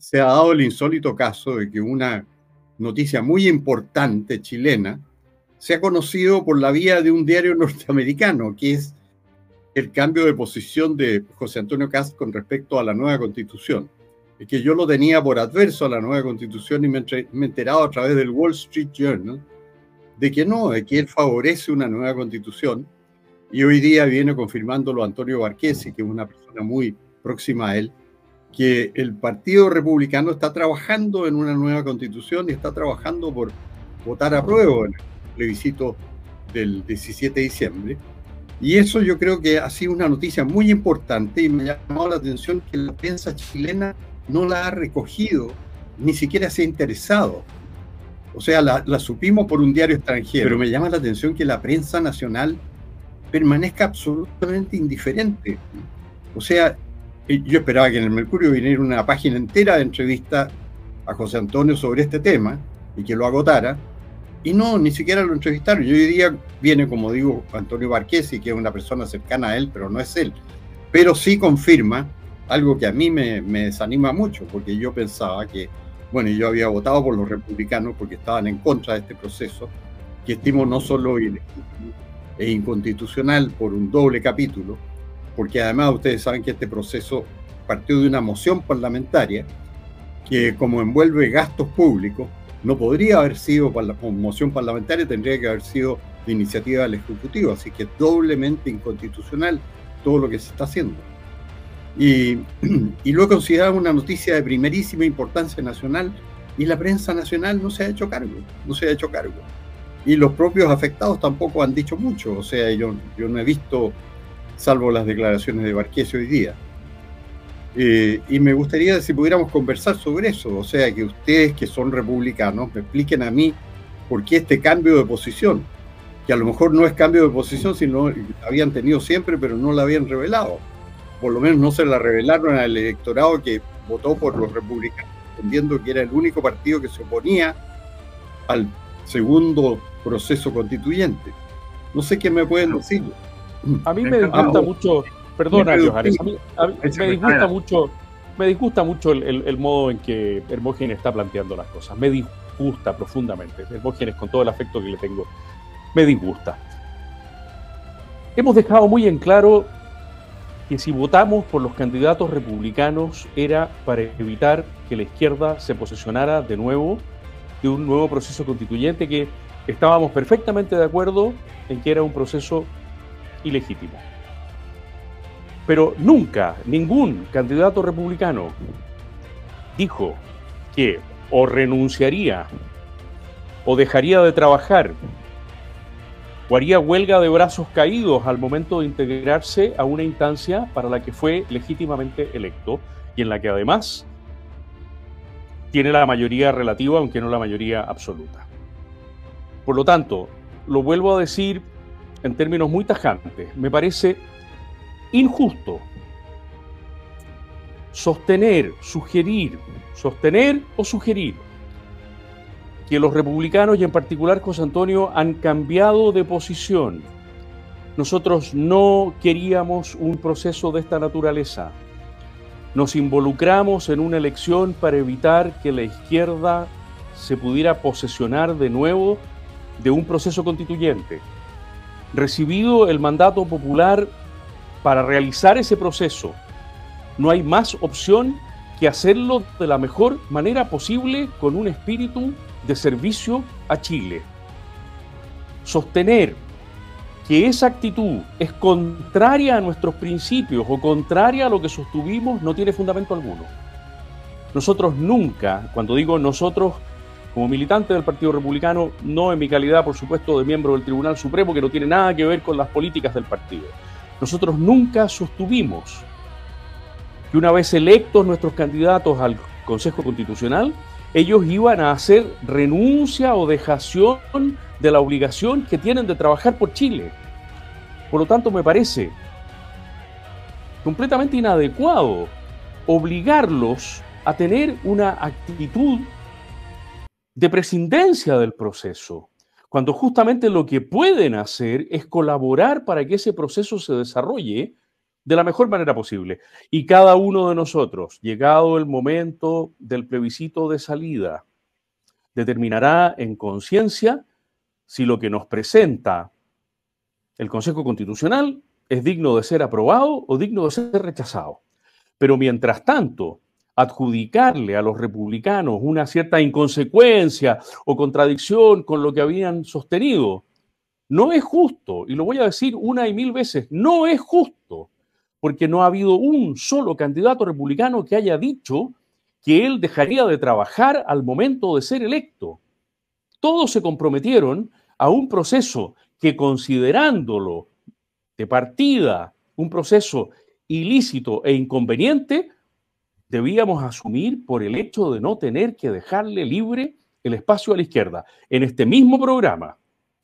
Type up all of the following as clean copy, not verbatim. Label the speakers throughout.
Speaker 1: se ha dado el insólito caso de que una noticia muy importante chilena se ha conocido por la vía de un diario norteamericano, que es el cambio de posición de José Antonio Kast con respecto a la nueva Constitución. Es que yo lo tenía por adverso a la nueva Constitución y me he enterado a través del Wall Street Journal de que no, de que él favorece una nueva Constitución, y hoy día viene confirmándolo Antonio Barquesi, que es una persona muy próxima a él, que el Partido Republicano está trabajando en una nueva Constitución y está trabajando por votar a prueba en el plebiscito del 17 de diciembre. Y eso yo creo que ha sido una noticia muy importante y me ha llamado la atención que la prensa chilena no la ha recogido, ni siquiera se ha interesado. O sea, la supimos por un diario extranjero, pero me llama la atención que la prensa nacional permanezca absolutamente indiferente. O sea, yo esperaba que en el Mercurio viniera una página entera de entrevista a José Antonio sobre este tema y que lo agotara, y no, ni siquiera lo entrevistaron. Y hoy día viene, como digo, Antonio Barquesi, que es una persona cercana a él, pero no es él. Pero sí confirma algo que a mí me desanima mucho, porque yo pensaba que, bueno, yo había votado por los republicanos porque estaban en contra de este proceso, que estimo no solo ilegítimo e inconstitucional por un doble capítulo, porque además ustedes saben que este proceso partió de una moción parlamentaria que, como envuelve gastos públicos, no podría haber sido por la moción parlamentaria, tendría que haber sido de iniciativa del Ejecutivo, así que es doblemente inconstitucional todo lo que se está haciendo. Y lo he considerado una noticia de primerísima importancia nacional, y la prensa nacional no se ha hecho cargo, no se ha hecho cargo. Y los propios afectados tampoco han dicho mucho, o sea, yo no he visto, salvo las declaraciones de Barquesi hoy día. Y me gustaría si pudiéramos conversar sobre eso, o sea, que ustedes que son republicanos me expliquen a mí por qué este cambio de posición, que a lo mejor no es cambio de posición, sino habían tenido siempre, pero no la habían revelado. Por lo menos no se la revelaron al electorado que votó por los republicanos, entendiendo que era el único partido que se oponía al segundo proceso constituyente. No sé qué me pueden decir.
Speaker 2: A mí me disgusta mucho, perdona, Johannes, me disgusta mucho el modo en que Hermógenes está planteando las cosas. Me disgusta profundamente. Hermógenes, con todo el afecto que le tengo, me disgusta. Hemos dejado muy en claro que si votamos por los candidatos republicanos era para evitar que la izquierda se posesionara de nuevo de un nuevo proceso constituyente, que estábamos perfectamente de acuerdo en que era un proceso ilegítimo. Pero nunca ningún candidato republicano dijo que o renunciaría o dejaría de trabajar o haría huelga de brazos caídos al momento de integrarse a una instancia para la que fue legítimamente electo y en la que además tiene la mayoría relativa, aunque no la mayoría absoluta. Por lo tanto, lo vuelvo a decir en términos muy tajantes, me parece injusto sostener o sugerir que los republicanos y en particular José Antonio han cambiado de posición. Nosotros no queríamos un proceso de esta naturaleza. Nos involucramos en una elección para evitar que la izquierda se pudiera posesionar de nuevo de un proceso constituyente. Recibido el mandato popular para realizar ese proceso, no hay más opción que hacerlo de la mejor manera posible con un espíritu de servicio a Chile. Sostener que esa actitud es contraria a nuestros principios o contraria a lo que sostuvimos no tiene fundamento alguno. Nosotros nunca, cuando digo nosotros como militante del Partido Republicano, no en mi calidad, por supuesto, de miembro del Tribunal Supremo, que no tiene nada que ver con las políticas del partido, nosotros nunca sostuvimos que una vez electos nuestros candidatos al Consejo Constitucional, ellos iban a hacer renuncia o dejación de la obligación que tienen de trabajar por Chile. Por lo tanto, me parece completamente inadecuado obligarlos a tener una actitud de prescindencia del proceso, cuando justamente lo que pueden hacer es colaborar para que ese proceso se desarrolle de la mejor manera posible. Y cada uno de nosotros, llegado el momento del plebiscito de salida, determinará en conciencia si lo que nos presenta el Consejo Constitucional es digno de ser aprobado o digno de ser rechazado. Pero mientras tanto, adjudicarle a los republicanos una cierta inconsecuencia o contradicción con lo que habían sostenido no es justo, y lo voy a decir una y mil veces, no es justo, porque no ha habido un solo candidato republicano que haya dicho que él dejaría de trabajar al momento de ser electo. Todos se comprometieron a un proceso que, considerándolo de partida un proceso ilícito e inconveniente, debíamos asumir por el hecho de no tener que dejarle libre el espacio a la izquierda. En este mismo programa,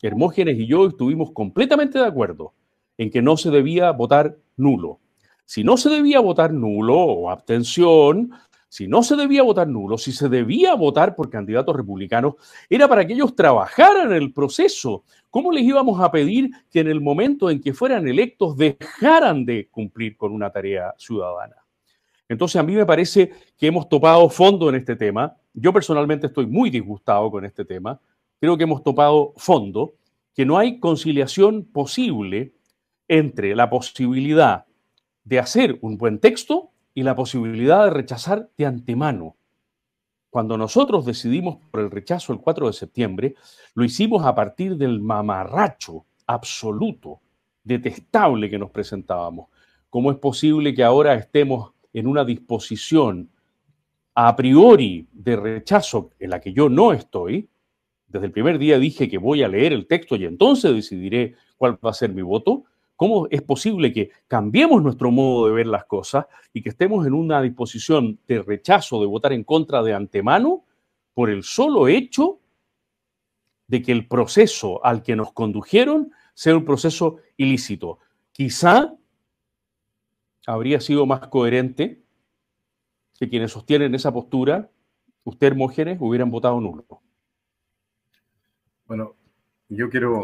Speaker 2: Hermógenes y yo estuvimos completamente de acuerdo en que no se debía votar nulo. Si no se debía votar nulo o abstención, si no se debía votar nulo, si se debía votar por candidatos republicanos, era para que ellos trabajaran en el proceso. ¿Cómo les íbamos a pedir que en el momento en que fueran electos dejaran de cumplir con una tarea ciudadana? Entonces, a mí me parece que hemos topado fondo en este tema. Yo personalmente estoy muy disgustado con este tema. Creo que hemos topado fondo, que no hay conciliación posible entre la posibilidad de hacer un buen texto y la posibilidad de rechazar de antemano. Cuando nosotros decidimos por el rechazo el 4 de septiembre, lo hicimos a partir del mamarracho absoluto, detestable que nos presentábamos. ¿Cómo es posible que ahora estemos en una disposición a priori de rechazo en la que yo no estoy? Desde el primer día dije que voy a leer el texto y entonces decidiré cuál va a ser mi voto. ¿Cómo es posible que cambiemos nuestro modo de ver las cosas y que estemos en una disposición de rechazo, de votar en contra de antemano, por el solo hecho de que el proceso al que nos condujeron sea un proceso ilícito? Quizá habría sido más coherente que quienes sostienen esa postura, usted, Hermógenes, hubieran votado nulo.
Speaker 3: Bueno, yo quiero...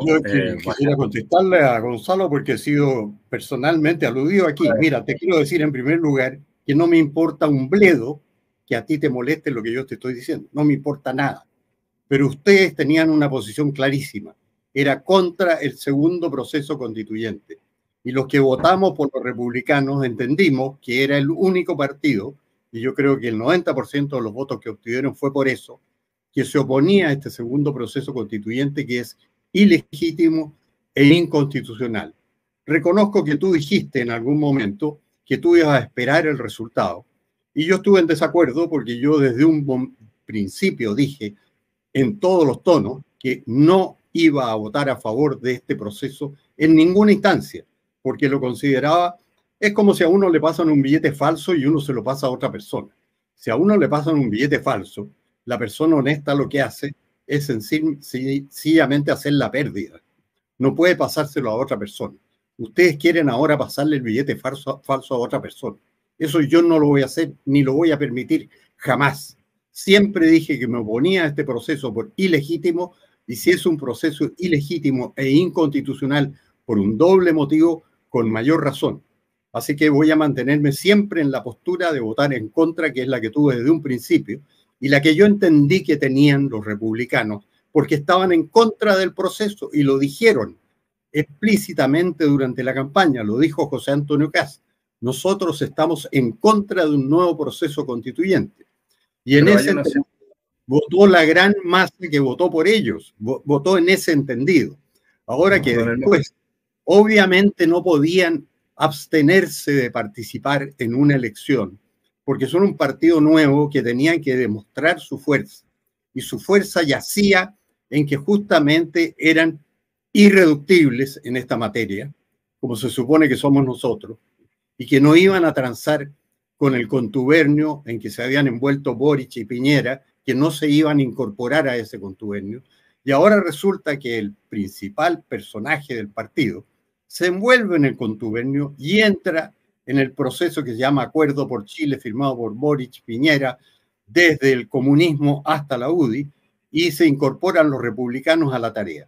Speaker 1: quisiera contestarle a Gonzalo porque he sido personalmente aludido aquí. Mira, te quiero decir en primer lugar que no me importa un bledo que a ti te moleste lo que yo te estoy diciendo. No me importa nada. Pero ustedes tenían una posición clarísima. Era contra el segundo proceso constituyente. Y los que votamos por los republicanos entendimos que era el único partido, y yo creo que el 90% de los votos que obtuvieron fue por eso, que se oponía a este segundo proceso constituyente que es ilegítimo e inconstitucional. Reconozco que tú dijiste en algún momento que tú ibas a esperar el resultado, y yo estuve en desacuerdo porque yo desde un principio dije en todos los tonos que no iba a votar a favor de este proceso en ninguna instancia, porque lo consideraba, es como si a uno le pasan un billete falso y uno se lo pasa a otra persona. Si a uno le pasan un billete falso, la persona honesta lo que hace es sencillamente hacer la pérdida. No puede pasárselo a otra persona. Ustedes quieren ahora pasarle el billete falso a otra persona. Eso yo no lo voy a hacer ni lo voy a permitir jamás. Siempre dije que me oponía a este proceso por ilegítimo, y si es un proceso ilegítimo e inconstitucional por un doble motivo, con mayor razón. Así que voy a mantenerme siempre en la postura de votar en contra, que es la que tuve desde un principio, y la que yo entendí que tenían los republicanos, porque estaban en contra del proceso y lo dijeron explícitamente durante la campaña, lo dijo José Antonio Kast. Nosotros estamos en contra de un nuevo proceso constituyente. Y en ese entendido, votó la gran masa que votó por ellos, votó en ese entendido. Ahora que después, obviamente no podían abstenerse de participar en una elección, porque son un partido nuevo que tenían que demostrar su fuerza. Y su fuerza yacía en que justamente eran irreductibles en esta materia, como se supone que somos nosotros, y que no iban a transar con el contubernio en que se habían envuelto Boric y Piñera, que no se iban a incorporar a ese contubernio. Y ahora resulta que el principal personaje del partido se envuelve en el contubernio y entra en el proceso que se llama Acuerdo por Chile, firmado por Boric, Piñera, desde el comunismo hasta la UDI, y se incorporan los republicanos a la tarea.